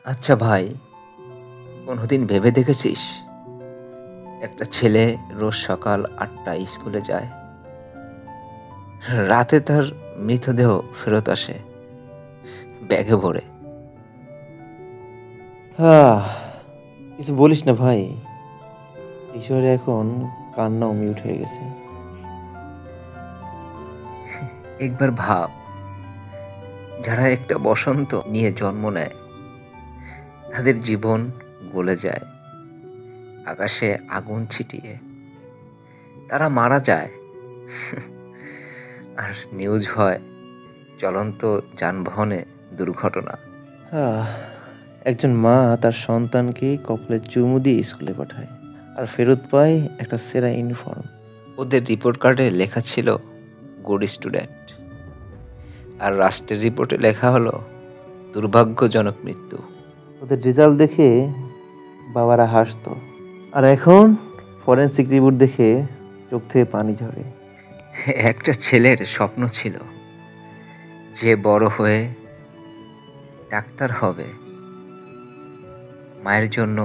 আচ্ছা ভাই, কোনোদিন ভেবে দেখেছিস একটা ছেলে রোজ সকাল ৮টায় স্কুলে যায়, রাতে তার মৃতদেহ ফেরত আসে ব্যাগে ভরে। আহ কিছু বলিস না ভাই। এই শহরে এখন কান্নাও মিউট হয়ে গেছে। একবার ভাব, যারা একটা বসন্ত নিয়ে জন্ম নেয় তাদের জীবন গলে যায় আকাশে আগুন ছিটিয়ে, তারা মারা যায় আর নিউজ হয় চলন্ত যানবাহনে দুর্ঘটনা। আহ একজন মা তার সন্তানকে কপালে চুমু দিয়ে স্কুলে পাঠায় আর ফেরত পায় একটা সেরা ইউনিফর্ম। ওদের রিপোর্ট কার্ডে লেখা ছিল গুড স্টুডেন্ট, আর রাষ্ট্রের রিপোর্টে লেখা হলো দুর্ভাগ্যজনক মৃত্যু। ওদের রেজাল্ট দেখে বাবারা হাসতো, আর এখন ফরেন্সিক রিপোর্ট দেখে চোখ থেকে পানি ঝরে। একটা ছেলের স্বপ্ন ছিল যে বড় হয়ে ডাক্তার হবে, মায়ের জন্য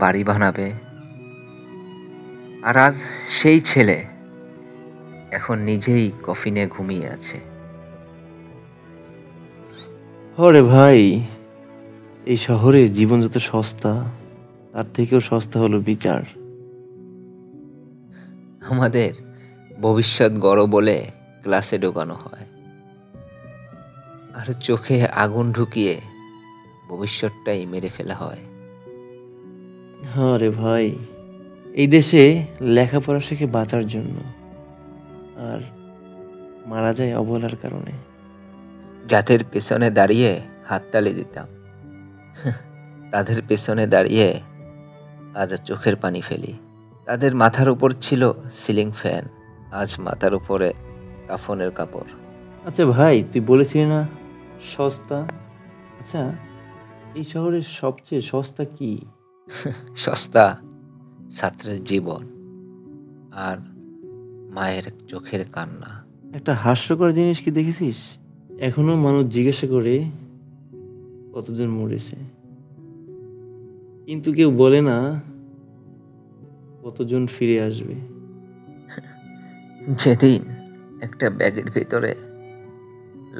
বাড়ি বানাবে, আর আজ সেই ছেলে এখন নিজেই কফিনে ঘুমিয়ে আছে। ওরে ভাই, এই শহরে জীবন যত সস্তা, তার থেকেও সস্তা হলো বিচার। আমাদের ভবিষ্যৎ গড় বলে ক্লাসে ঢোকানো হয়, আর চোখে আগুন ঢুকিয়ে ভবিষ্যৎটাই মেরে ফেলা হয়। হ্যাঁ রে ভাই, এই দেশে লেখাপড়া শিখে বাঁচার জন্য, আর মারা যায় অবহেলার কারণে। যাদের পেছনে দাঁড়িয়ে হাততালি দিতাম, তাদের পেছনে দাঁড়িয়ে আজ চোখের পানি ফেলি। তাদের মাথার উপর ছিল সিলিং ফ্যান, আজ মাথার উপরে কাফনের কাপড়। আচ্ছা ভাই, তুই বলেছিলি না সস্তা? আচ্ছা, এই শহরের সবচেয়ে সস্তা কি? সস্তা ছাত্রের জীবন আর মায়ের চোখের কান্না। একটা হাস্যকর জিনিস কি দেখেছিস? এখনো মানুষ জিজ্ঞাসা করে কতজন মরেছে, কিন্তু কেউ বলে না কতজন ফিরে আসবে। যেদিন একটা ব্যাগের ভিতরে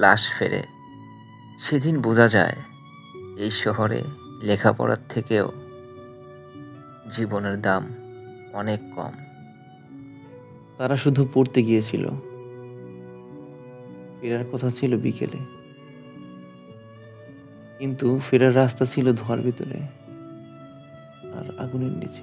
লাশ ফেরে, সেদিন বোঝা যায় এই শহরে লেখাপড়ার থেকেও জীবনের দাম অনেক কম। তারা শুধু পড়তে গিয়েছিল, ফেরার কথা ছিল বিকেলে, কিন্তু ফেরার রাস্তা ছিল ধোঁয়ার ভিতরে আর আগুনের নিচে।